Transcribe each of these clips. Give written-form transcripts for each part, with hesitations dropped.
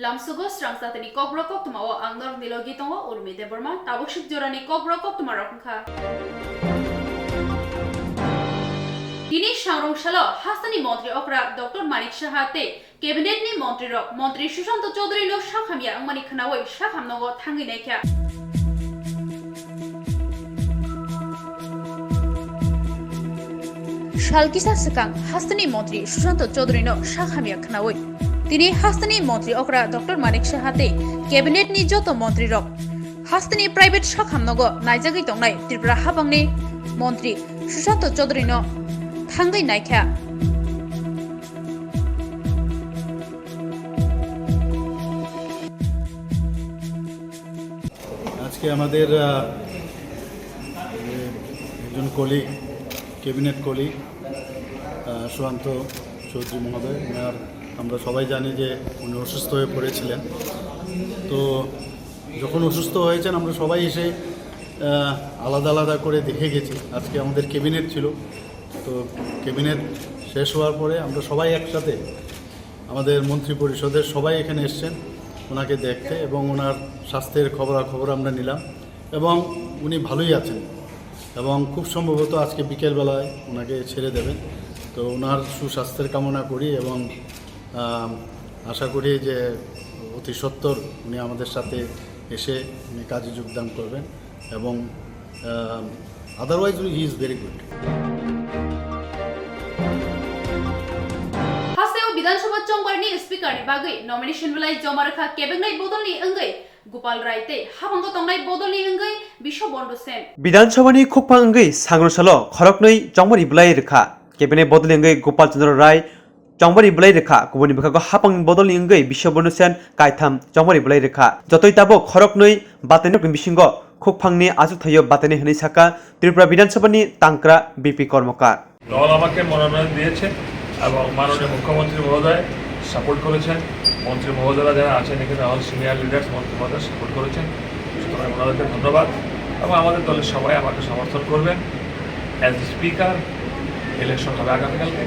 Lamsugo Swrangchati ni Kokborok Koktwma o Angnor Nilogi tongo Urmi Deborma Tabukshik Jorani Kokborok Koktwma rokha Dini Swrangchalo Hasani Montri Okra Dr. Manik Shahate Cabinet ni Montri Rok Montri Sushanta Chaudhary no Shakhamya Angmani Khanawai Shakhamnogo Thangi Nekya Shalkisa Sakang Hasani Montri Sushanta Chaudhary no Shakhamya Khanawai তিনি হাস্তানি মন্ত্রী অকরা doctor মানিক সাহাতে cabinet নি যত মন্ত্রী রক হাস্তানি প্রাইভেট সখামনগ নাইজাগৈ তংনাই ত্রিপুরা হাবাংনি মন্ত্রী সুশান্ত চৌধুরী ন থাঙ্গৈ নাইখা আজকে আমাদের একজন colleague cabinet colleague Sushanta Chowdhury মহোদয় আমরা সবাই জানি যে উনি অসুস্থ হয়ে পড়েছিলেন। তো যখন অসুস্থ হয়েছেন আমরা সবাই এসে আলাদা আলাদা করে দেখে গেছি। আজকে আমাদের ক্যাবিনেট ছিল, তো ক্যাবিনেট শেষ হওয়ার পরে আমরা সবাই একসাথে আমাদের মন্ত্রী পরিষদের সবাই এখানে এসছেন ওনাকে দেখতে, এবং ওনার স্বাস্থ্যের খবরাখবর আমরা নিলাম এবং উনি ভালোই আছেন এবং খুব সম্ভবত আজকে বিকেলবেলায় ওনাকে ছেড়ে দেবেন। তো ওনার সুস্বাস্থ্যের কামনা করি এবং আশা করি যে অতি সত্বর উনি আমাদের সাথে এসে উনি কাজে যোগদান করবেন এবং otherwise he is very good. হাসেও বিধানসভা চংবারনি স্পিকারনি বাগৈ নমিনেশন বেলায় জমা রাখা কেবেংনাই বদলনি অঙ্গৈ গোপাল রায়তে হাবাঙ্গ তংনাই বদলনি অঙ্গৈ বিশ্ব বন্ধু সেন বিধানসভানি খুকপা অঙ্গৈ সাংরসালো খরকनै চংবারি বুলাই রেখা কেবেনে বদলি অঙ্গৈ গোপাল চন্দ্র রায় চংবারি বুলাই রেখা গুবुनि बिखागो हापां बदलनि अंगै बिश्वबन्धु सेन कायथाम चंबारि बुलाई रेखा जतै ताबो खरकनै बातेनि बिसिंग खुकफांनि आजुथायो बातेनि हनै साका त्रिपुरा বিধানসভাनि तांक्रा বিপি কর্মকার দল আমাকে মনোনয়ন দিয়েছে এবং মাননীয় মুখ্যমন্ত্রী মহোদয় সাপোর্ট করেছেন। মন্ত্রী মহোদয়রা যারা আছেন এখানে অল সিনিয়র লিডার্স মন্ত্রী মহোদয় সাপোর্ট করেছেন, সুতরাং ওনাদেরকে ধন্যবাদ। এবং আমাদের দলের সবাই আমাকে সমর্থন করবেন। অ্যাজ স্পিকার ইলেকশন হবে আগামীকালকে।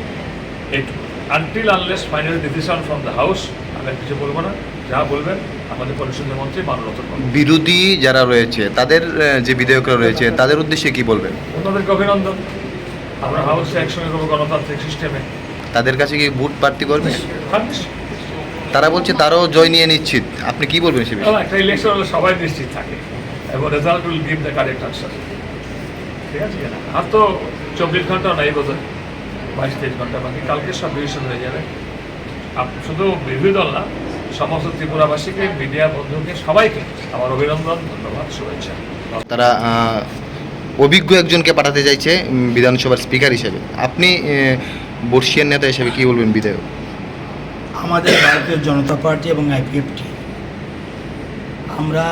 এইটুকু until unless final decision from the house আমি কিছু বলবো না, যা বলবেন আমাদের পরিষদের মন্ত্রী মাননীয় করবেন। বিরোধী যারা রয়েছে তাদের যে বিধায়করা রয়েছে তাদের উদ্দেশ্যে কি বলবেন? ওনাদেরকে অভিনন্দন। আমরা হাউসে একসঙ্গে করবো গণতান্ত্রিক সিস্টেমে। তাদের কাছে কি ভোট প্রার্থী করবে? তারা বলছে তারাও জয় নিয়ে নিশ্চিত, আপনি কি বলবেন সে বিষয়ে? একটা ইলেকশন হলে সবাই নিশ্চিত থাকে এবং result will give the correct answer. ঠিক আছে, আর তো 24 ঘন্টা নাই বোধ, 22-23 ঘন্টা বাকি। কালকে সব ডিসিশন হয়ে যাবে। শুধু বিরোধী দল না, সমস্ত ত্রিপুরাবাসীকে, মিডিয়া বন্ধুকে, সবাইকে আমার অভিনন্দন, ধন্যবাদ, শুভেচ্ছা। তারা অভিজ্ঞ একজনকে পাঠাতে চাইছে বিধানসভার স্পিকার হিসেবে। আপনি বর্ষিয়ান নেতা হিসেবে কি বলবেন বিধায়ক? আমাদের ভারতীয় জনতা পার্টি এবং আইপিএফটি আমরা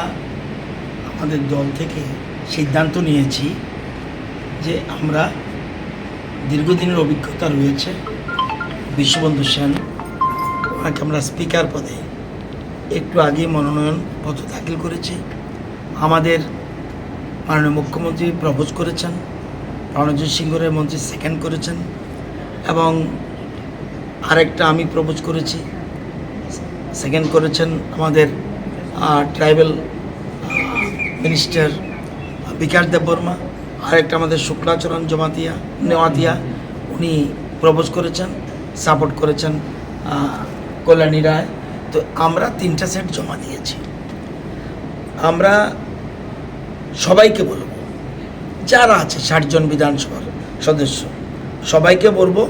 আমাদের দল থেকে সিদ্ধান্ত নিয়েছি যে আমরা দীর্ঘদিনের অভিজ্ঞতা রয়েছে বিশ্ববন্ধু সেন, ওনাকে আমরা স্পিকার পদে একটু আগে মনোনয়ন পত্র দাখিল করেছি। আমাদের মাননীয় মুখ্যমন্ত্রী প্রপোজ করেছেন, রণজিৎ সিংহের মন্ত্রী সেকেন্ড করেছেন এবং আরেকটা আমি প্রপোজ করেছি, সেকেন্ড করেছেন আমাদের ট্রাইবাল মিনিস্টার বিকাশ দেববর্মা, আরেকটা আমাদের শুক্লাচরণ নেওয়াতিয়া উনি প্রপোজ করেছেন, সাপোর্ট করেছেন কল্যাণী রায়। তো আমরা 3টা সেট জমা দিয়েছি। আমরা সবাইকে বলবো, যারা আছে 60 জন বিধানসভার সদস্য, সবাইকে বলবো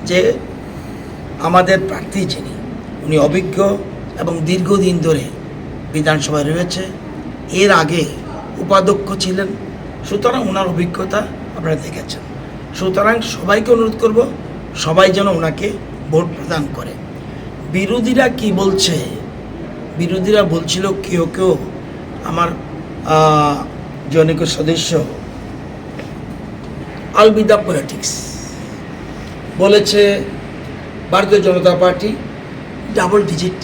যে আমাদের প্রার্থী যিনি, উনি অভিজ্ঞ এবং দীর্ঘদিন ধরে বিধানসভায় রয়েছে, এর আগে উপাধ্যক্ষ ছিলেন, সুতরাং ওনার অভিজ্ঞতা আপনারা দেখেছেন। সুতরাং সবাইকে অনুরোধ করব সবাই যেন ওনাকে ভোট প্রদান করে। বিরোধীরা কি বলছে, বিরোধীরা বলছিল কেউ কেউ আমার জনৈক সদস্য আলবিদা পলিটিক্স বলেছে ভারতীয় জনতা পার্টি ডাবল ডিজিট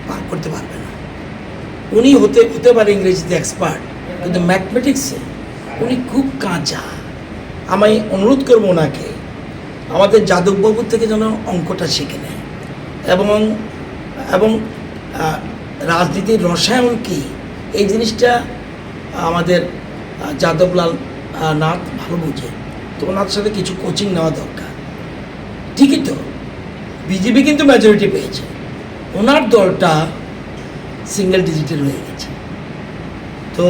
পার করতে পারবে না। উনি হতে পারে ইংরেজিতে এক্সপার্ট, কিন্তু ম্যাথমেটিক্সে উনি খুব কাঁচা। আমি অনুরোধ করবো ওনাকে আমাদের যাদববাবুর থেকে যেন অঙ্কটা শিখে নেয় এবং রাজনীতির রসায়ন কি এই জিনিসটা আমাদের যাদবলাল নাথ ভালো বুঝে, তো ওনার সাথে কিছু কোচিং নেওয়া দরকার। ঠিকই তো, বিজেপি কিন্তু মেজরিটি পেয়েছে, ওনার দলটা সিঙ্গেল ডিজিটে রয়ে গেছে। তো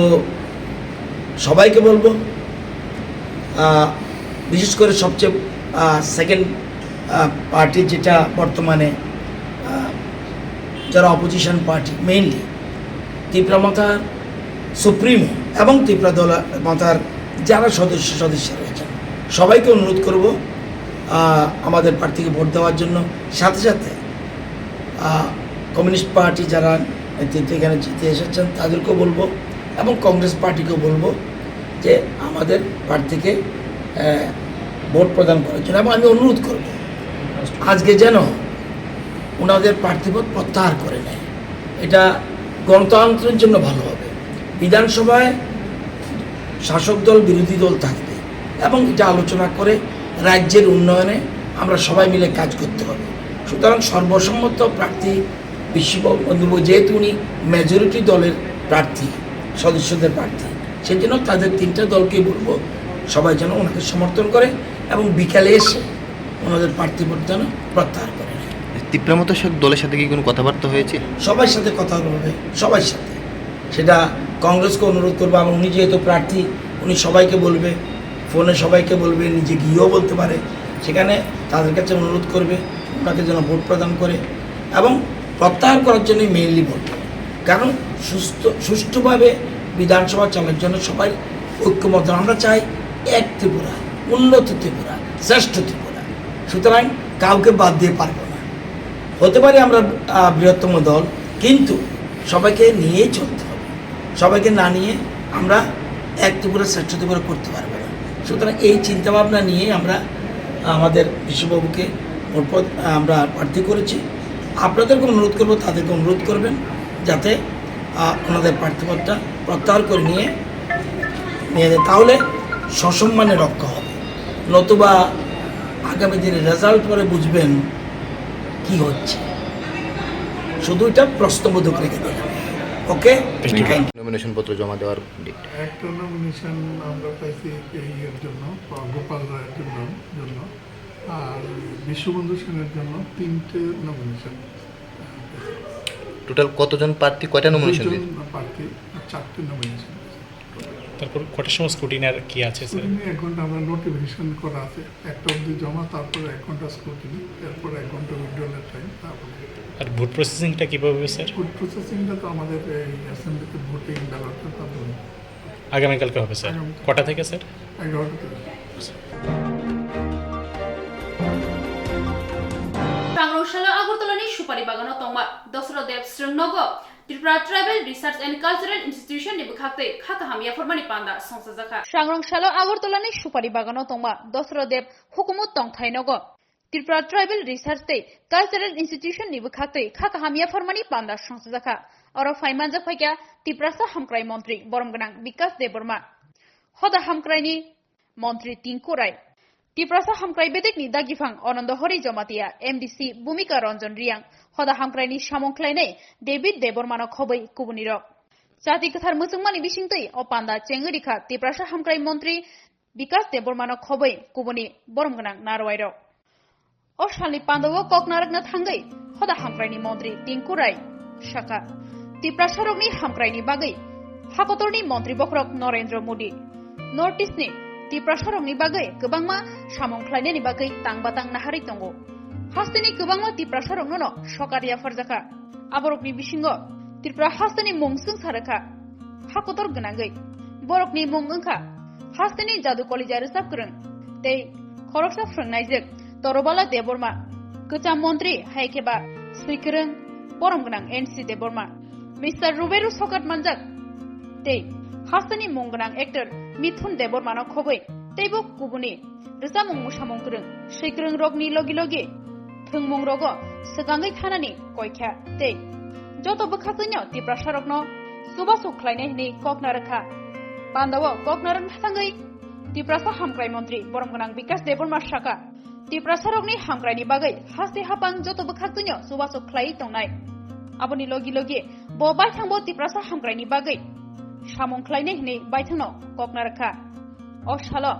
সবাইকে বলবো, বিশেষ করে সবচেয়ে সেকেন্ড পার্টি যেটা বর্তমানে যারা অপোজিশন পার্টি মেইনলি ত্রিপুরা মাতার সুপ্রিমো এবং ত্রিপুরা দল মাতার যারা সদস্য রয়েছেন সবাইকে অনুরোধ করব আমাদের প্রার্থীকে ভোট দেওয়ার জন্য। সাথে সাথে কমিউনিস্ট পার্টি যারা নেতৃত্ব এখানে জিতে এসেছেন তাদেরকেও বলবো এবং কংগ্রেস পার্টিকেও বলবো যে আমাদের প্রার্থীকে ভোট প্রদান করার জন্য। এবং আমি অনুরোধ করব আজকে যেন ওনাদের প্রার্থীপদ প্রত্যাহার করে নেয়, এটা গণতন্ত্রের জন্য ভালো হবে। বিধানসভায় শাসক দল বিরোধী দল থাকবে এবং এটা আলোচনা করে রাজ্যের উন্নয়নে আমরা সবাই মিলে কাজ করতে হবে। সুতরাং সর্বসম্মত প্রার্থী বিশ্ববন্ধু, যেহেতু উনি মেজরিটি দলের প্রার্থী, সদস্যদের প্রার্থী, সেই জন্য তাদের তিনটা দলকেই বলবো সবাই যেন ওনাকে সমর্থন করে এবং বিকালে এসে ওনাদের প্রার্থীপদ যেন প্রত্যাহার করে। ত্রিপুরা মতো দলের সাথে কি কোনো কথাবার্তা হয়েছে? সবার সাথে কথা বলবে, সবার সাথে। সেটা কংগ্রেসকে অনুরোধ করবো, এবং উনি যেহেতু প্রার্থী উনি সবাইকে বলবে, ফোনে সবাইকে বলবে, নিজে গিয়েও বলতে পারে। সেখানে তাদের কাছে অনুরোধ করবে ওনাকে যেন ভোট প্রদান করে এবং প্রত্যাহার করার জন্যই মেইনলি বলবে। কারণ সুষ্ঠুভাবে বিধানসভা চলার জন্য সবাই ঐক্যমত। আমরা চাই এক ত্রিপুরা, উন্নত ত্রিপুরা, শ্রেষ্ঠ ত্রিপুরা। সুতরাং কাউকে বাদ দিয়ে পারবো না। হতে পারে আমরা বৃহত্তম দল, কিন্তু সবাইকে নিয়েই চলতে হবে। সবাইকে না নিয়ে আমরা এক ত্রিপুরা শ্রেষ্ঠ ত্রিপুরা করতে পারবো না। সুতরাং এই চিন্তাভাবনা নিয়ে আমরা আমাদের বিশ্ববাবুকে আমরা প্রার্থী করেছি। আপনাদেরকে অনুরোধ করবো, তাদেরকে অনুরোধ করবেন যাতে ওনাদের প্রার্থীপদটা প্রত্যাহার করে নিয়ে যায়, তাহলে সসম্মানে রক্ষা হবে। নতুবা আগামী দিনে রেজাল্ট পরে বুঝবেন কি হচ্ছে, শুধু এটা প্রশ্নবোধক রেখে দিলাম। ওকে, নমিনেশন পত্র জমা দেওয়ার ডেট? একটা নমিনেশন আমরা পাইছি এর জন্য, গোপাল রায়ের জন্য, আর বিশ্ববন্ধু সেনের জন্য 3টে নমিনেশন। টোটাল কতজন প্রার্থী, কয়টা নমিনেশন? প্রার্থী 4টে নমিনেশন। তারপর কটার সময় স্ক্রুটিনার কি আছে স্যার? 1 ঘন্টা আমরা নোটিফিকেশন করা আছে, 1টা অবধি জমা, তারপরে 1 ঘন্টা স্ক্রুটিনি, এরপর 1 ঘন্টা উইথড্রলের টাইম। তারপরে আর ভোট প্রসেসিংটা কীভাবে হবে স্যার? ফুড প্রসেসিংটা তো আমাদের এই অ্যাসেম্বলিতে ভোটিং ব্যালটটা তারপরে আগামীকালকে হবে স্যার। কটা থেকে স্যার? 11টা থেকে। Swrangchati Agartalani Supari Bagano Tongma Dosro Dev Swrangnogo Tripura Tribal Research and Cultural Institution ni bukhakte khaka hamia formani panda songsajaka Swrangchati Agartalani Supari Bagano Tongma Dosro Dev Hukumut Tongthainogo Tripura Tribal Research and Cultural Institution ni bukhakte khaka hamia formani panda songsajaka Oro Faimanja Phaikia Tripura Hamkrai Mantri Boromganang Vikas Deborma Hoda Hamkraini Mantri Tinkurai Tiprasa Hamkrai Bedek ni Dagifang Onondo Hori Jomatia MDC Bumika Ranjan Riang Hoda Hamkrai ni Shamongklaine David Debormano Khobei Kubunirok Chati Kathar Musungmani Bishingtei Opanda Chengurika Tiprasa Hamkrai Mantri Vikas Debormano Khobei Kubuni Boromganang Narwairo Oshali Pandawo Koknarakna Thangai Hoda Hamkrai ni Mantri Tinkurai Shaka Tiprasa Rogni Hamkrai ni Bagai Hakotorni Mantri Bokrok Narendra Modi Notice ni Tripura Sarokni bagai gobangma samongklainani bagai tangbatang nahari tongo. Hastani gobangma Tripura Sarokno no sokariya farjaka. Aborokni bisingo Tripura hastani mungsung saraka. Hakotor gnangai. Borokni mung ongka. Hastani jadu kolija resap kurung. Tei khoroksa frangnaijek Torobala Deborma. Kucham Montri haikeba Spikerung Boromgnang NC Deborma. Mr. Ruberu Sokat Manjak. Tei Hastani Munganang actor Mithun Debormano Khobei Teibo Kubuni Rizamung Mushamong Kurung Shikrung Rogni Logi Logi Thungmung Rogo Segangai Thanani Koikha Tei Joto Bukhasinyo Tripura Sarokno Subasu Klaine ni Koknaraka Pandawo Koknarang Thangai Tripura Hamkrai Mantri Boromganang Vikas Deborma Shaka Tripura Sarokni Hamkrai ni Bagai Haste Hapang Joto Bukhasinyo Subasu Klai Tongnai aboni logi logi bo baithang bo tiprasa hamkraini bagai samung khlaine hne baithangno koknarakha o shalo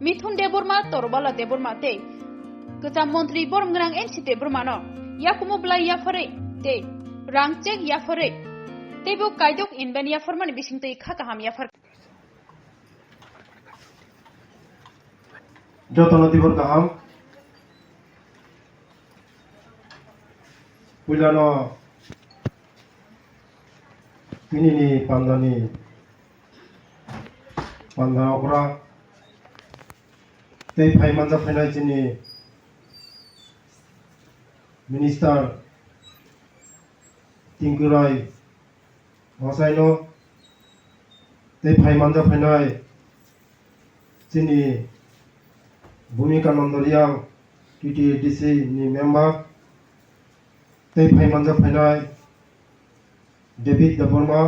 mithun deborma torbala deborma te kata mantri bormgrang NCT bormano yakumo blai yafare te rangchek yafare te bo kaidok inben yafarmani bisingte khaka ham yafar যতন দিবর গাহাম পুইলানো তিনিনি পান্দানি পান্দা অকরা তেই phi Manza ফাইনাই চিনি minister টিঙ্কুরাই হসাইনো তেই phi Manza ফাইনাই চিনি भूमिका नंदलियां TTADC नि member तै फाइमानजा फाइनाय David दबरमा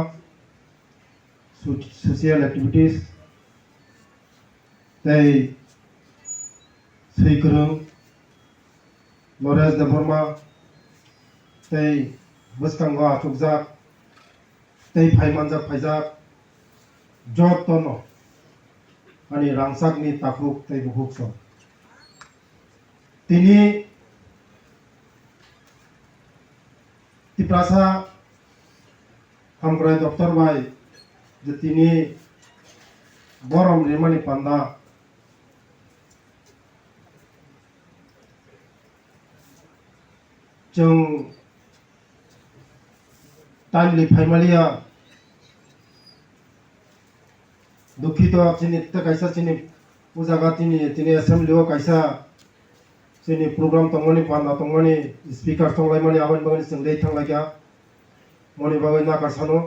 social activities तै सैकरं लरेस दबरमा तै बसकांगा आचुकजाक तै फाइमानजा फाइजाक जतनो अनि रांसाकनि ताकुक तै बुहुकसो তিনি তিপ্রাসা হামগ্রাই দপ্তর বাই যে তিনি বরম রেমানি পান্দা जों टाइमलि फाइमालिया दुखित चिनि कायसा चिनि उजागा तिनि असेम्बलियाव कायसा जोंनि प्रग्राम तंगनि पान्दा तंगनि स्पिकार तंलायमानि आबाद बागानि सोंदै थांलायगा मनि बागै नागारसानो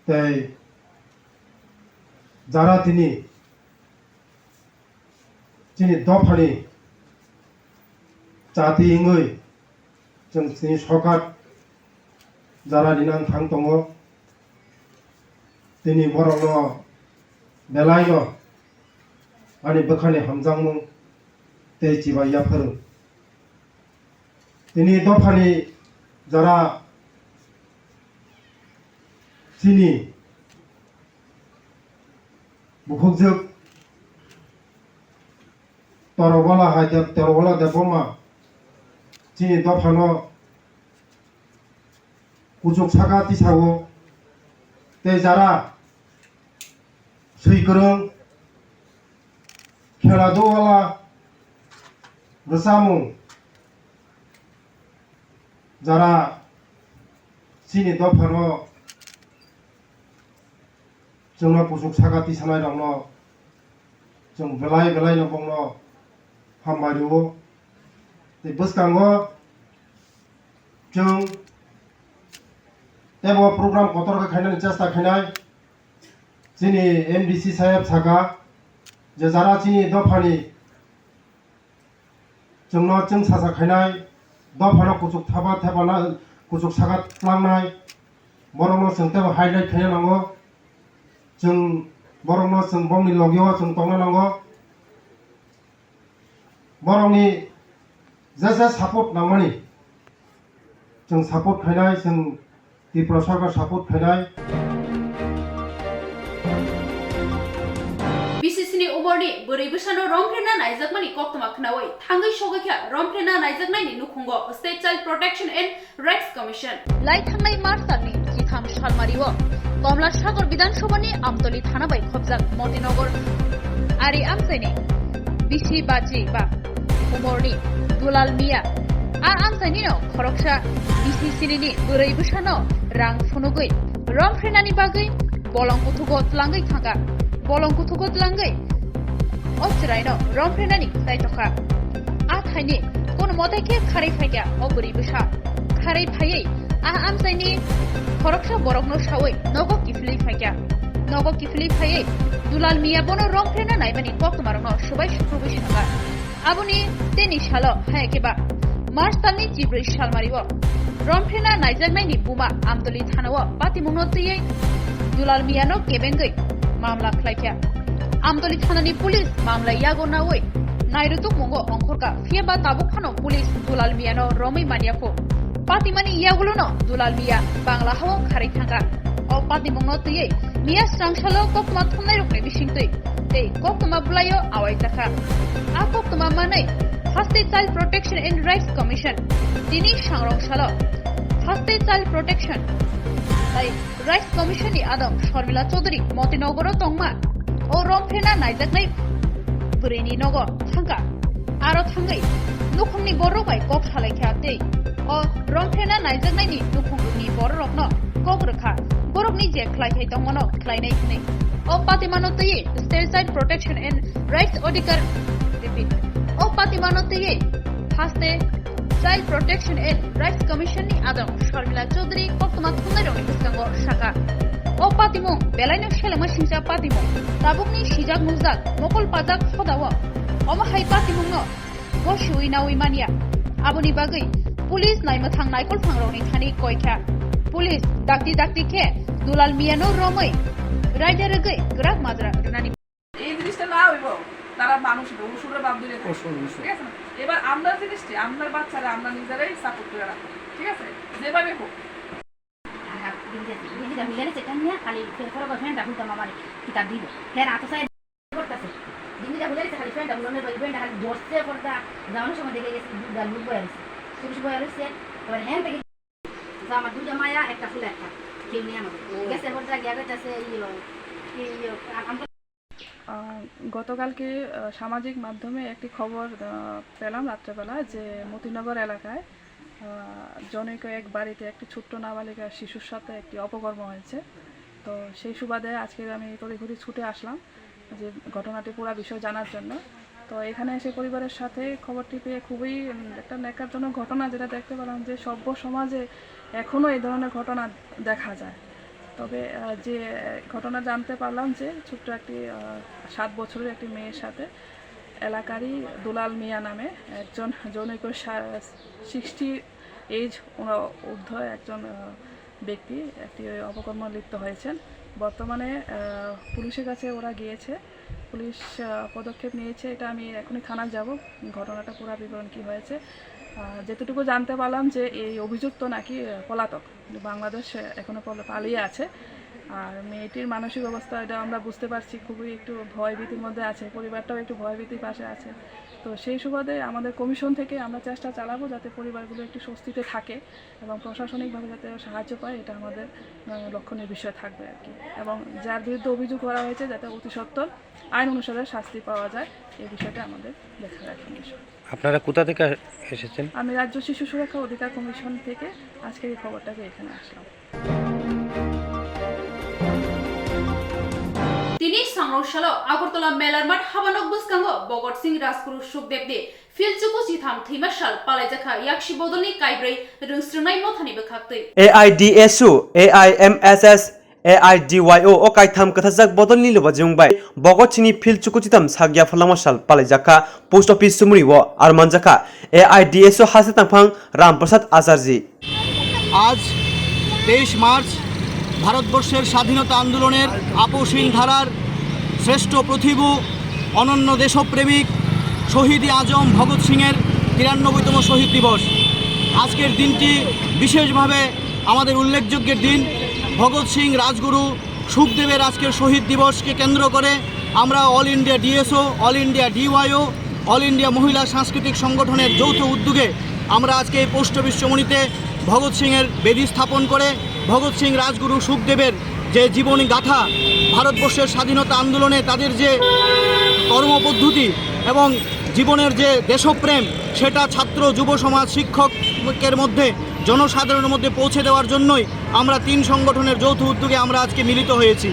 ताई जारा तिनि दफानि जाति इंगै जों तिनि सरकार जारा दिनां थां दङ तिनि बरनो बेलायनो आनि बोखानि हामजांमुं तै चिबायाफोर तिनि दफानि जारा चिनि बुहुकजों तरबला देबमा चिनि दफानो कुचुक सागा तिसावो तै जारा सैकरं खेला दोवाला रसामुं जारा चिनि दफानो जोंना कुचुक सागा तिसानाय दंनो जों बेलाय नो बंनो हामबारिवो तै बसकांगो जों एबो प्रोग्राम कतरगा खायनानि चेष्टा खायनाय चिनि MDC साहेब सागा जे जारा चिनि दफानि जोंनो जों सासा खायनाय दफानो कुचुक थाबा थाबाना कुचुक सागा लांनाय बरंनो जोंतेबो हाइलाइट खायना नांगौ जों बरंनो जों बंनि लगियाव जों तंना नांगौ बरंनि जे सापर्ट नांमानि जों सापर्ट खायनाय जों त्रिपुरा सरकार सापर्ट खायनाय BCCनि उबरनि बोरैबोसानो रमफ्रेना नायजाकमानि कोक्तमा खनावै थांगै सगैखा रमफ्रेना नायजाकनायनि नुखुंगो state child protection and rights commission लाई थांनाय मार्च दाननि 13 सालमारिव कमला सागर विधानसभानि आमतली थाना बाय खबजाक मतिनगर आरि आमसायनि बिसि बाजी बा उमरनि दुलाल मिया आ आमसायनि न खरकसा BCCनि बोरैबोसानो रां फुनुगै रमफ्रेनानि बागै बलंकुथुगो tlangै थांगा बलंकुथुगो tlangै अचरायनो रमफ्रेनानि साइतखा आ थाइनि कोन मतेके खारै फायगा अ बोरैबोसा खारै फायै आ आमसायनि खरकसा बरकनो सावै नगो किफली फायै दुलाल मिया बनो रमफ्रेना नायबानि कोक्तमारनो सबाय सुख्रुबै सागा आबुनि तेनि सालो हायकेबा मार्च दाननि 14 सालमारिव रमफ्रेना नायजाकनायनि बुमा आमदली थानाव पातिमुंनो तैयै दुलाल मियानो केबेंगै मामला खलायख्या आमदली थानानि पुलिस मामला यागो नावै नायरुतुक मंगो अंखरका फियाबा ताबुखानो पुलिस दुलाल मियानो रमै मानियाखौ পাতিমানি ইয়াগুলো ন দুলাল মিয়া বাংলা হাও খারাই থাকা ও পাতিমুংনো তুইয়ে মিয়া স্রাংসালো কোকমা থুমনাই রকনি বিসিংতৈ tei Koktwma bulayo awai taka a Koktwma manai Haste Child Protection and Rights Commission tini Swrangchati Haste Child Protection tai Rights Commission ni adam Sharmila Chaudhary Motinogoro tongma o romphena naijaknai bureni nogo thangka aro thangai nukhungni borok bai kok salaikha tei o romphena naijaknai ni nukhungni borok no kok rakha borokni je khlaikhai tongmono khlainai khnai o patimanotiye State Child Protection and Rights ଅଧିকাৰ repeat o patimanotiye Haste Child Protection and Rights Commission ni adam Sharmila Chaudhary Koktwma thunai roni kuskango shaka o patimung belaino shelema singsa patimung tabukni sijak muzak mokol pajak khodawa oma hai patimung no goshui nawi mania aboni bagai police naima thang naikol phangroni thani koikha police dakti ke dulal miano romai rider গে গ্রাফ মাজরা নানি এই জিনিসটা না হইব তারা মানুষ অনুসরণের বাদ দিলে ঠিক আছে না এবার আমরা জিনিসটি আমরা বাচ্চারা আমরা নিজেরাই সাপোর্ট করে রাখবো ঠিক আছে যেভাবে হোক দিদিটা মিলে সেটা নিয়ে খালি ফের ফ্রেন্ডটা হুলতাম আমার কিতাব দিব ফের আতো সাইড করতেছে দিদিটা মিলে খালি ফ্রেন্ডটা মনে হয় ফ্রেন্ডটা খালি দোস্তে করতে যাওয়ার সময় দেখে গেছে দুধ লুট বয়ে আছে শুরু বয়ে আছে এবার হ্যাঁ থেকে আমার দুটো মায়া একটা ফুল একটা কেউ নিয়ে আমাকে গেছে বলতে গিয়ে গেছে গতকালকে সামাজিক মাধ্যমে একটি খবর পেলাম রাত্রেবেলা যে মতিনগর এলাকায় জনৈক এক বাড়িতে একটি ছোট্ট নাবালিকা শিশুর সাথে একটি অপকর্ম হয়েছে। তো সেই সুবাদে আজকে আমি তড়িঘড়ি ছুটে আসলাম যে ঘটনাটি পুরো বিষয় জানার জন্য। তো এখানে এসে পরিবারের সাথে খবরটি পেয়ে খুবই একটা ন্যাক্কারজনক ঘটনা যেটা দেখতে পেলাম যে সভ্য সমাজে এখনও এই ধরনের ঘটনা দেখা যায়। তবে যে ঘটনা জানতে পারলাম যে ছোট্ট একটি 7 বছরের একটি মেয়ের সাথে এলাকারই দুলাল মিয়া নামে একজন জনৈক 60 এজ ঊর্ধ্ব একজন ব্যক্তি একটি অপকর্ম লিপ্ত হয়েছেন। বর্তমানে পুলিশের কাছে ওরা গিয়েছে, পুলিশ পদক্ষেপ নিয়েছে। এটা আমি এখনই থানায় যাব, ঘটনাটা পুরো বিবরণ কী হয়েছে। যেটুকু জানতে পারলাম যে এই অভিযুক্ত নাকি পলাতক, বাংলাদেশ এখনও পালিয়ে আছে। আর মেয়েটির মানসিক অবস্থা এটা আমরা বুঝতে পারছি খুবই একটু ভয়ভীতির মধ্যে আছে, পরিবারটাও একটু ভয়ভীতির পাশে আছে। তো সেই সুবাদে আমাদের কমিশন থেকে আমরা চেষ্টা চালাবো যাতে পরিবারগুলো একটু স্বস্তিতে থাকে এবং প্রশাসনিকভাবে যাতে সাহায্য পায়, এটা আমাদের লক্ষণীয় বিষয় থাকবে আর কি। এবং যার বিরুদ্ধে অভিযোগ করা হয়েছে যাতে অতি সত্বর আইন অনুসারে শাস্তি পাওয়া যায়, এই বিষয়টা আমাদের দেখার এখন বিষয়। আপনারা কোথা থেকে এসেছেন? আমি রাজ্য শিশু সুরক্ষা অধিকার কমিশন থেকে আজকের এই খবরটাকে এখানে আসলাম। তিনি Swrangchati আগরতলা মেলার মাঠ হাবানক বুসকাঙ্গো ভগৎ সিং রাজগুরু সুখদেব দে ফিলচুকু চিথাম থিমাশাল পালাইজাখা ইয়াকশি বদলনি কাইব্रै রংस्रनाय मथानि बखाक्तै AIDSU AIMSS AIDYO o kaitam kathajak bodolni lubajungbai Bogot Singni Philchuku chitam sagya phalamashal palaijaka post office sumri wo armanjaka AIDSU hase tangphang Ramprasad Acharji আজ 23 মার্চ ভারতবর্ষের স্বাধীনতা আন্দোলনের আপসহীন ধারার শ্রেষ্ঠ প্রতিভু অনন্য দেশপ্রেমিক শহীদ আজম ভগৎ সিংয়ের 93তম শহীদ দিবস। আজকের দিনটি বিশেষভাবে আমাদের উল্লেখযোগ্য দিন। ভগৎ সিং রাজগুরু সুখদেবের আজকের শহীদ দিবসকে কেন্দ্র করে আমরা all India DSO, all India DYO, all India মহিলা সাংস্কৃতিক সংগঠনের যৌথ উদ্যোগে আমরা আজকে এই পোস্ট অফিস চমনিতে ভগৎ সিংয়ের বেদি স্থাপন করে ভগৎ সিং রাজগুরু সুখদেবের যে জীবনী গাথা, ভারতবর্ষের স্বাধীনতা আন্দোলনে তাদের যে কর্মপদ্ধতি এবং জীবনের যে দেশপ্রেম, সেটা ছাত্র যুব সমাজ শিক্ষকের মধ্যে জনসাধারণের মধ্যে পৌঁছে দেওয়ার জন্যই আমরা 3 সংগঠনের যৌথ উদ্যোগে আমরা আজকে মিলিত হয়েছি।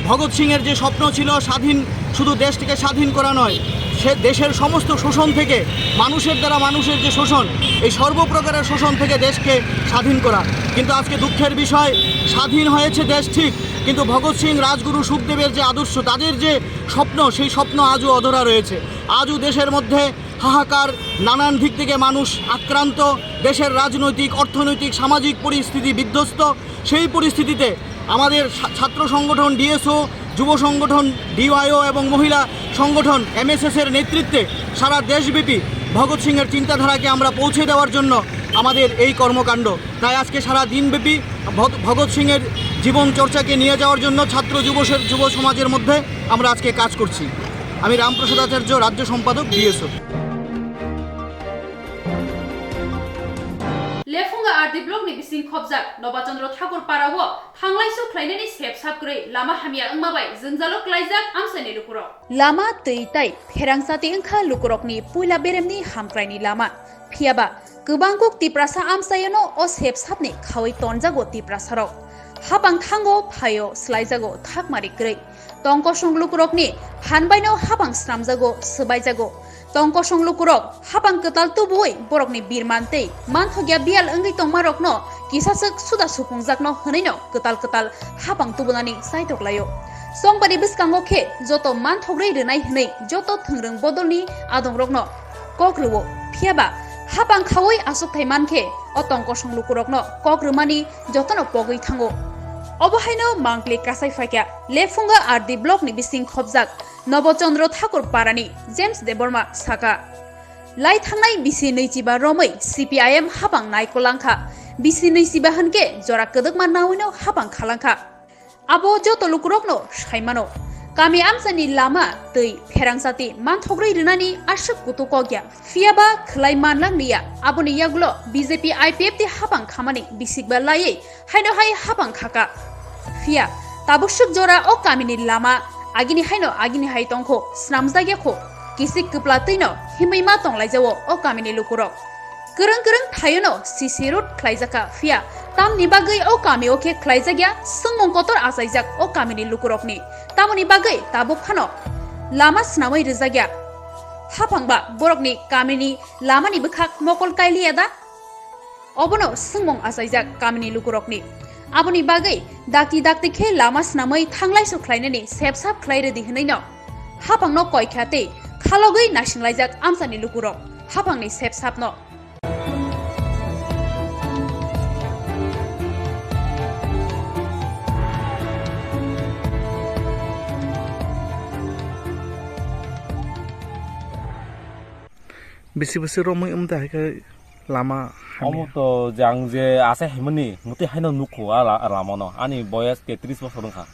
ভগৎ সিংয়ের যে স্বপ্ন ছিল স্বাধীন, শুধু দেশটিকে স্বাধীন করা নয়, সে দেশের সমস্ত শোষণ থেকে, মানুষের দ্বারা মানুষের যে শোষণ, এই সর্বপ্রকারের শোষণ থেকে দেশকে স্বাধীন করা। কিন্তু আজকে দুঃখের বিষয়, স্বাধীন হয়েছে দেশ ঠিক, কিন্তু ভগৎ সিং রাজগুরু সুখদেবের যে আদর্শ, তাদের যে স্বপ্ন, সেই স্বপ্ন আজও অধরা রয়েছে। আজও দেশের মধ্যে হাহাকার, নানান দিক থেকে মানুষ আক্রান্ত, দেশের রাজনৈতিক, অর্থনৈতিক, সামাজিক পরিস্থিতি বিধ্বস্ত। সেই পরিস্থিতিতে আমাদের ছাত্র সংগঠন ডিএসও, যুব সংগঠন ডিওয়াইও এবং মহিলা সংগঠন এমএসএসের নেতৃত্বে সারা দেশব্যাপী ভগৎ সিংয়ের চিন্তাধারাকে আমরা পৌঁছে দেওয়ার জন্য আমাদের এই কর্মকাণ্ড। তাই আজকে সারা দিনব্যাপী ভগৎ সিংয়ের জীবন চর্চাকে নিয়ে যাওয়ার জন্য ছাত্র যুব সমাজের মধ্যে আমরা আজকে কাজ করছি। আমি রামপ্রসাদ আচার্য, রাজ্য সম্পাদক ডিএসও। लेफुंगा आरडी ब्लॉक नि बिसिं खबजाक नबाचंद्र ठाकुर पारावो थांलाइसु ख्लाइनानि सेब साबग्रै लामा हामिया अंमाबाय जोंजालो क्लाइजाक आमसानि लुकुरक लामा तैताय फेरांसाति ओंखा लुकुरकनि पुइला बेरेमनि हामक्राइनि लामा फियाबा गोबांकुक तिप्रासा आमसायनो अ सेब साबनि खावै तनजागो तिप्रासाराव हाबां थांगो फायो स्लाइजागो थाकमारि ग्रै तंकसं लुकुरकनि हानबायनो हाबां स्रामजागो सोबायजागो तंकसं लुकुरक हाबां कताल तुबुय बरकनि बिरमानतै मानथगिया बियाल अंगै तंमारकनो किसासक सुदा सुफुंजाकनो हनैनो कताल हाबां तुबुनानि साइतकलायो संबारि बिस्कांगो खे जतो मानथग्रै रनाय हनै जतो थंरों बदलनि आदंरकनो कग्रुवो फियाबा हाबां खावै आसुकथाय मानखे अतंकसं लुकुरकनो कग्रुमानि जतनो पगै थांगो अबहायनो मांक्ले कासाय फाइका लेफुंगा आरडी ब्लॉक नि बिसिं खबजाक नबचंद्र ठाकुर पारानि जेम्स देबर्मा साका लाई थांनाय बिसि नैजिबा रमै सीपीआईएम हाबां नायकलांखा बिसि नैजिबा हनके जरा कदकमा नावैनो हाबां खालांखा आबो जतो लुकुरकनो साइमानो कामी आमसानि लामा दै फेरांसाति मानथग्रै रिनानि आशक कुतुकग्या फियाबा खलाय मानलांनिया आबोनि यागलो बीजेपी आईपीएफ ति हाबां खामानि बिसिगबा लायै हायनो हाय हाबां खाका फिया ताबुसुक जरा ओ कामिनि लामा आगिनि हायनो आगिनि हाय तंखो स्नामजाग्याखो किसिक कप्लातैनो हिमैमा तंलायजावो ओ कामिनि लुकुरक गोरों थायोनो सीसी रोड ख्लाइजाका फिया तामनि बागै ओ कामी ओके ख्लाइजाग्या संमं कतर आसाइजाक ओ कामिनि लुकुरकनि तामनि बागै ताबुक फानो लामा स्नामै रिजाग्या हाफांबा बरकनि कामिनि लामानि बखाक मकल काइलियादा अबनो संमं आसाइजाक कामिनि लुकुरकनि आबोनि बागै दाक्ति खे लामा स्नामै थांलाय सुख्लायनानि सेबसाब ख्लायरेदि हनैनो हाफांनो कयखाते खालगै नासिंलायजाक आमसानि लुकुरक हाफांनि सेबसाबनो बेसे बोसोर रमै उमदाहाय लामा अमुतो जां जे आसे हेमनि मुति हाइनो नुखो लामानो आनि बयस 33 बोसोर दंखा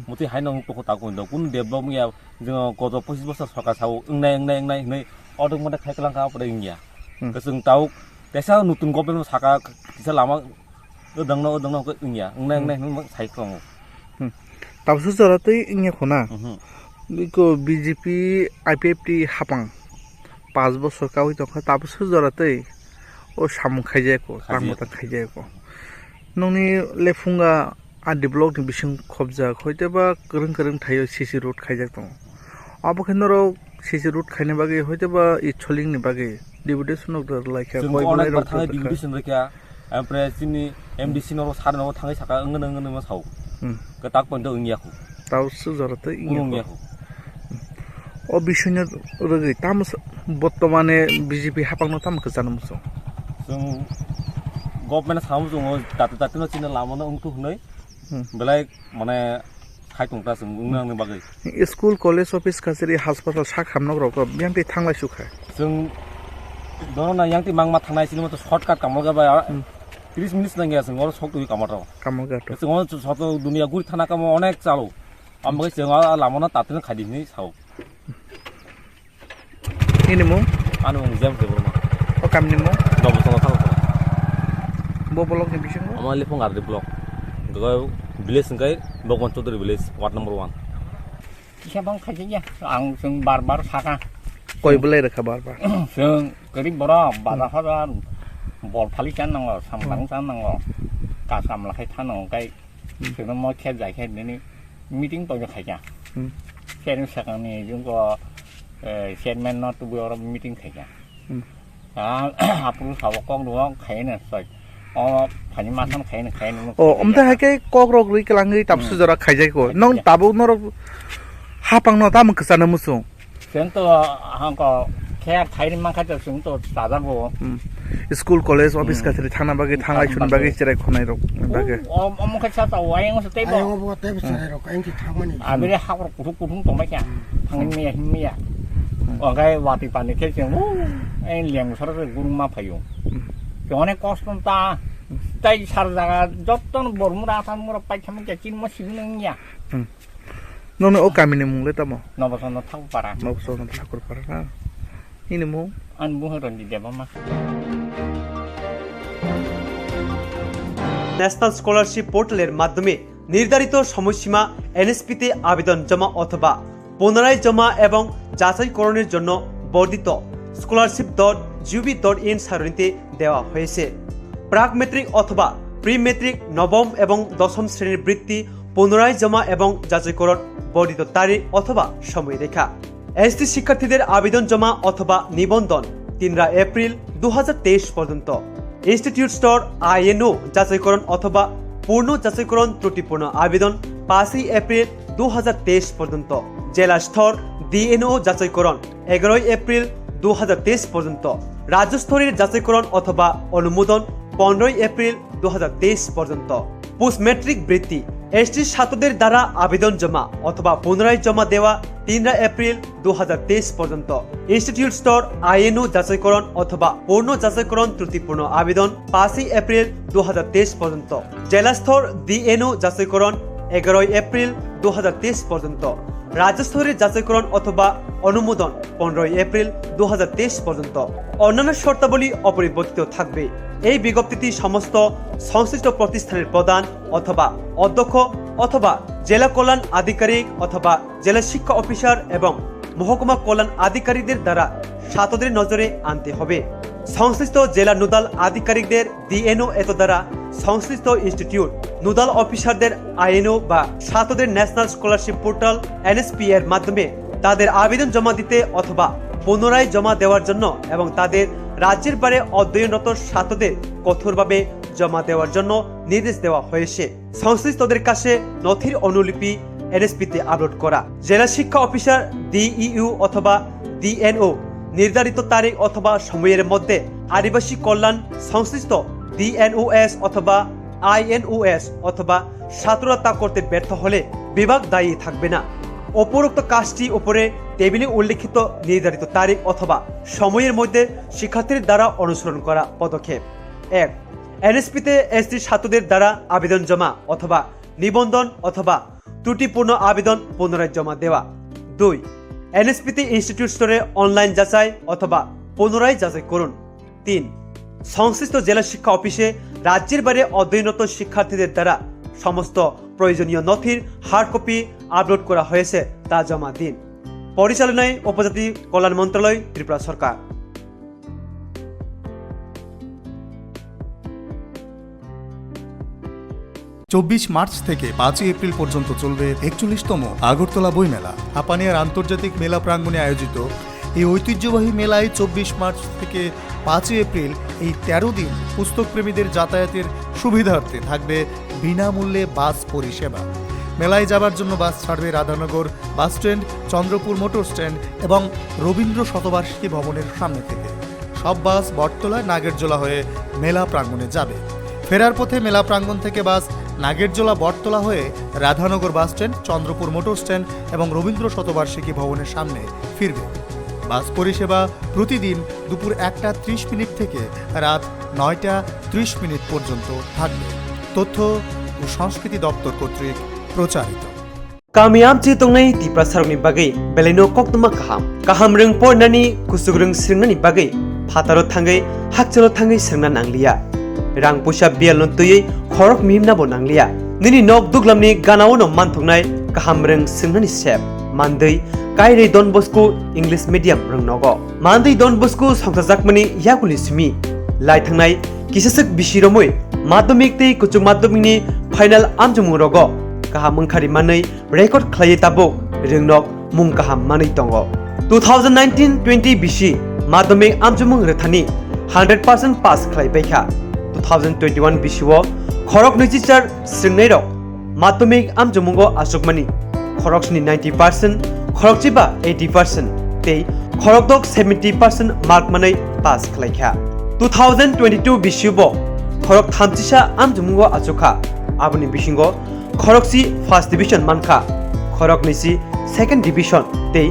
मुति हाइनो नुखो ताको द कुन डेभलपमिया जों गज 25 बोसोर सका साव ओंनाय नै अदों मते खायखलांखा परेंगिया जों ताव तेसा नतुन गभर्नमेन्ट साका किसा लामा ओदंनो को इंगिया ओंनाय साइखलांगो ताबसो जरातै इंगिया खना बिको बीजेपी आईपीएफ टी हापां 5 बोसोर कावै दंखा ताबसो जरातै ओ सामु खायजायको तांमता खायजायको नोंनि लेफुंगा आरडी ब्लॉक नि बिसिं खबजा हयतोबा गोरों थायो सीसी रोड खायजाक दं अब खनरो सीसी रोड खायने बागे हयतोबा इ छलिंग नि बागे डिपुटेशन अफ द लाइक जों अनेक बार थाङै डिपुटेशन रेखा ओमफ्राय जोंनि एमडीसी नरो सारनाव थाङै साका ओंगन मा साव गताक पन्त इंगियाखौ तावसो जरातै इंगियाखौ ओ बिसुनो रगै तामस बर्तमाने बीजेपी हापांनो तामखौ जानमसो जों गभर्नमेन्ट सामु जों दातनो चिना लामानो अंतु हनै बेलाय माने खायतंता जों उंनांनो बागै स्कुल कलेज अफिस कासेरि हासपाताल सा खामनग्रको बियांति थांलाय सुखा जों दरना यांति मांगमा थांनाय सिनो मत शॉर्टकाट कामगा 30 मिनिट नांगिया जों और सक दुइ कामराव कामगाथ जों सत दुनिया गुरि थाना काम अनेक चालौ आमगै जों लामानो तातनो खादिनि साव इनिमो आनो जेम जेबरमा ओ कामनिमो नबसंग थांगो बो ब्लॉक नि बिसिं अमा लेफुंगा आरडी ब्लॉक गय विलेज संगाय भगवान चौधरी विलेज वार्ड नंबर 1 किसाबां खायजाया आं जों बार साका कय बलाय रखा बार जों गरिब बर बाजाफारा बलफालि जानांगौ सामलां जानांगौ कासामलाखाय थानांगौ गाय जों म खेब जायखाय नि मीटिंग पय खायजा सेन साकानि जोंको चेयरमैन न तो और मीटिंग खायजा आपरु सावकक दङ खायनो सय अ फानि माथाम खायनो ओ ओमता हाके ककरक रि कलांगै ताबसु जरा खायजायको नों ताबु नर हापां न ताम खसाना मुसु जों तो हांको खेर खायनि माखासे जों तो दाजागो स्कुल कलेज अफिस कासेरि थांना बागे थांलाय सुन बागे जेरै खनाय रक बागे अमुखा सा वायंग सतेबो आयंगो तेबो सरे रक आंखि थांमानि आबेरे हाकर कुथुं तंबायखा थांनि मिया अगाय वाति पानि खेजों ए लेंग सर गुरुं मा फायो অনেক কষ্ট তা তাই সার জায়গা যতন বরমুরা আসান মুরা পাইছাম কে চিন মা সিবিন নিয়া ননে ও কামিনে মুলে তামো নবসন থাক পারা নবসন ঠাকুর পারা না ইনি মু আন বুহরন দি দেবা মা ন্যাশনাল স্কলারশিপ পোর্টালের মাধ্যমে নির্ধারিত সময়সীমা এনএসপিতে আবেদন জমা অথবা পুনরায় জমা এবং যাচাইকরণের জন্য বর্ধিত scholarship.gov.in সারণীতে দেওয়া হয়েছে। প্রাক মেট্রিক অথবা প্রি মেট্রিক নবম এবং দশম শ্রেণীর বৃত্তি পুনরায় জমা এবং যাচাইকরণ বর্ধিত তারিখ অথবা সময়রেখা। এসটি শিক্ষার্থীদের আবেদন জমা অথবা নিবন্ধন 3 এপ্রিল 2023 পর্যন্ত। ইনস্টিটিউট স্তর আইএনও যাচাইকরণ অথবা পূর্ণ যাচাইকরণ ত্রুটিপূর্ণ আবেদন 5 এপ্রিল 2023 পর্যন্ত। জেলা স্তর ডিএনও যাচাইকরণ 11 এপ্রিল 2023 পর্যন্ত। রাজ্য স্তরের যাচাইকরণ অথবা অনুমোদন 15 এপ্রিল 2023 পর্যন্ত। পোস্ট মেট্রিক বৃত্তি এসটি ছাত্রদের দ্বারা আবেদন জমা অথবা পুনরায় জমা দেওয়া 3 এপ্রিল 2023 পর্যন্ত। ইনস্টিটিউট স্তর আইএনও যাচাইকরণ অথবা পূর্ণ যাচাইকরণ ত্রুটিপূর্ণ আবেদন 5 এপ্রিল 2023 পর্যন্ত। জেলা স্তর ডিএনও যাচাইকরণ 11 এপ্রিল 2023 পর্যন্ত। রাজ্য স্তরের যাচাইকরণ অথবা অনুমোদন 15 এপ্রিল 2023 পর্যন্ত। অন্যান্য শর্তাবলী অপরিবর্তিত থাকবে। এই বিজ্ঞপ্তিটি সমস্ত সংশ্লিষ্ট প্রতিষ্ঠানের প্রধান অথবা অধ্যক্ষ অথবা জেলা কল্যাণ আধিকারিক অথবা জেলা শিক্ষা অফিসার এবং মহকুমা কল্যাণ আধিকারিকদের দ্বারা ছাত্রদের নজরে আনতে হবে। সংশ্লিষ্ট জেলা নোডাল আধিকারিকদের ডিএনও এত দ্বারা সংশ্লিষ্ট ইনস্টিটিউট নোডাল অফিসারদের আইএনও বা ছাত্রদের ন্যাশনাল স্কলারশিপ পোর্টাল এনএসপি এর মাধ্যমে তাদের আবেদন জমা দিতে অথবা পুনরায় জমা দেওয়ার জন্য এবং তাদের রাজ্যের বাইরে অধ্যয়নরত ছাত্রদের কঠোরভাবে জমা দেওয়ার জন্য নির্দেশ দেওয়া হয়েছে। সংশ্লিষ্টদের কাছে নথির অনুলিপি এনএসপিতে আপলোড করা। জেলা শিক্ষা অফিসার ডিইউ অথবা ডিএনও নির্ধারিত তারিখ অথবা সময়ের মধ্যে আদিবাসী কল্যাণ সংশ্লিষ্ট ডিএনওএস অথবা আইএনওএস অথবা ছাত্ররা তা করতে ব্যর্থ হলে বিভাগ দায়ী থাকবে না। উপরোক্ত কাজটি উপরে টেবিলে উল্লেখিত নির্ধারিত তারিখ অথবা সময়ের মধ্যে শিক্ষার্থীদের দ্বারা অনুসরণ করা পদক্ষেপ। 1. এনএসপিতে এসটি ছাত্রদের দ্বারা আবেদন জমা অথবা নিবন্ধন অথবা ত্রুটিপূর্ণ আবেদন পুনরায় জমা দেওয়া। 2. এনএসপিতে ইনস্টিটিউট স্তরে অনলাইন যাচাই অথবা পুনরায় যাচাই করুন। 3. সংশ্লিষ্ট জেলা শিক্ষা অফিসে রাজ্যের বাইরে অধ্যয়নরত শিক্ষার্থীদের দ্বারা সমস্ত প্রয়োজনীয় নথির হার্ড কপি আপলোড করা হয়েছে তা জমা দিন। পরিচালনায় উপজাতি কল্যাণ মন্ত্রণালয়, ত্রিপুরা সরকার। 24 মার্চ থেকে 5 এপ্রিল পর্যন্ত চলবে 41তম আগরতলা বইমেলা। হাপানিয়ার আন্তর্জাতিক মেলা প্রাঙ্গণে আয়োজিত এই ঐতিহ্যবাহী মেলায় 24 মার্চ থেকে 5 এপ্রিল এই 13 দিন পুস্তকপ্রেমীদের যাতায়াতের সুবিধার্থে থাকবে বিনামূল্যে বাস পরিষেবা। মেলায় যাবার জন্য বাস ছাড়বে Radhanagar bus stand, Chandrapur motor stand এবং রবীন্দ্র শতবার্ষিকী ভবনের সামনে থেকে। সব বাস বটতলা নাগেরজোলা হয়ে মেলা প্রাঙ্গণে যাবে। ফেরার পথে মেলা প্রাঙ্গণ থেকে বাস নাগেরজোলা বটতলা হয়ে Radhanagar bus stand, Chandrapur motor stand এবং রবীন্দ্র শতবার্ষিকী ভবনের সামনে ফিরবে। বাস পরিষেবা প্রতিদিন দুপুর 1:30 থেকে রাত 9:30 পর্যন্ত থাকবে। তথ্য ও সংস্কৃতি দপ্তর কর্তৃক প্রচারিত। কামিয়াব যে তংনাই ত্রিপুরা সারকনি বাগै বেলেনো কক্তমা কাহাম रों पढ़नानि कुसुग रों सिरनानि बागै फातारो थांगै हाकचलो थांगै सिरना नांलिया रां पैसा बियालनो तुयै खरक मिमनाबो नांलिया निनि नक दुगलामनि गानावनो मानथंनाय काहाम रों सिरनानि सेब मानदै कायरै डन बस्को इंग्लिश मीडियम रों नगो मानदै डन बस्को संसाजाकमनि यागुलि सिमि लाई थांनाय किससक बिसिरमै माध्यमिक तै कुचुग माध्यमिकनि फाइनाल आमजुमु रगो काहाम मंखारि मानै रेकर्ड खालायै ताबो रोंनक मुं काहाम मानै दङ 2019-20 बिसि माध्यमिक आमजुमुं रेथानि 100% पास खालायबायखा 2021 बिसिव खरक 24 सिंनै रक माध्यमिक आमजुमुंगो आसुकमानि खरकनि 90% खरकजिबा 80% तै खरकदक 70% मार्क मानै पास खालायखा 2022 बिसिव खरक 30 आमजुमुंगो आसुखा आबनि बिसिंगो खरकसी फर्स्ट डिविजन मानखा खरक निसी सेकेंड डिविजन तै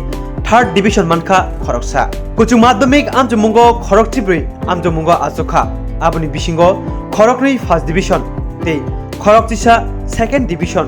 थर्ड डिविजन मानखा खरकसा कुचुग माध्यमिक आमजुमुंगो खरक चिब्रै आमजुमुंगो आसुखा aboni bisingo khorokni first division tei khorokchisa second division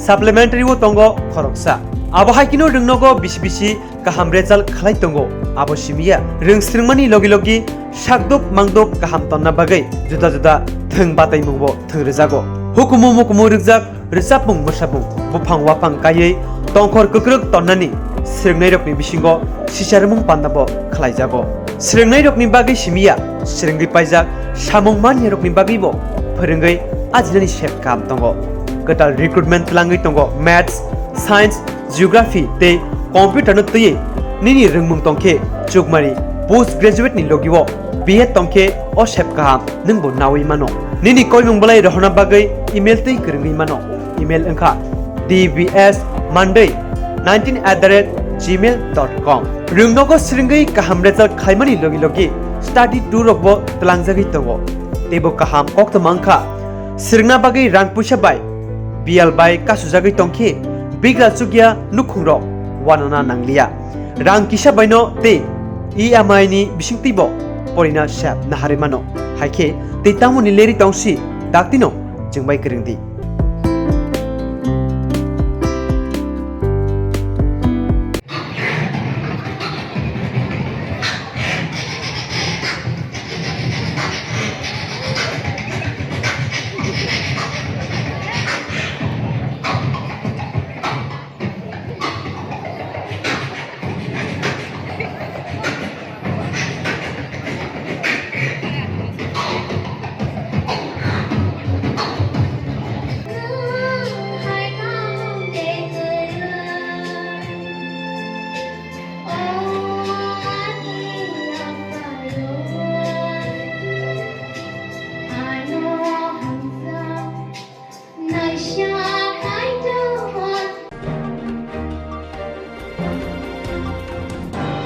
supplementary wo tongo khoroksa abo haikino rungnogo bisi kaham result khlai tongo abo simia rungsrungmani logi sakdok mangdok kaham tonna bagai juda thung batai mungbo thung rejago hukumu rujak resapung mosapung bufang wapang kayei tongkhor kukruk tonnani srungnai rokni bisingo sisarmung pannabo khlai jago srungnai rokni bagai simia srungri paijak samung mani rokni bagai bo phorungai ajinani shep kam tongo ketal recruitment langai tongo maths science geography tei computer no tui nini rungmung tongke chukmari post graduate ni logiwo BA tongke o shep kam nungbo nawi mano nini koimung balai rohna bagai email tei krungi mano email engkha dbsmonday19@gmail.com rungnogo srungai kaham result khaimani logi study tour rokbo tlangjagi tongo tebo kaham Koktwma angkha srungna bagai rang puisa bai bial bai kasujagi tongke bigra chugya nukhungrok wanana nanglia rang kisa baino te EMI ni bisingtibo porina shap nahare mano haike te tamuni leri tongsi daktino jengbai kerengdi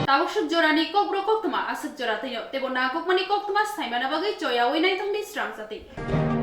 Tawsuk jorani Kokborok Koktwma asuk jora teo tebo na kokmani Koktwma saimana bagai joya winai tongdi Swrangchati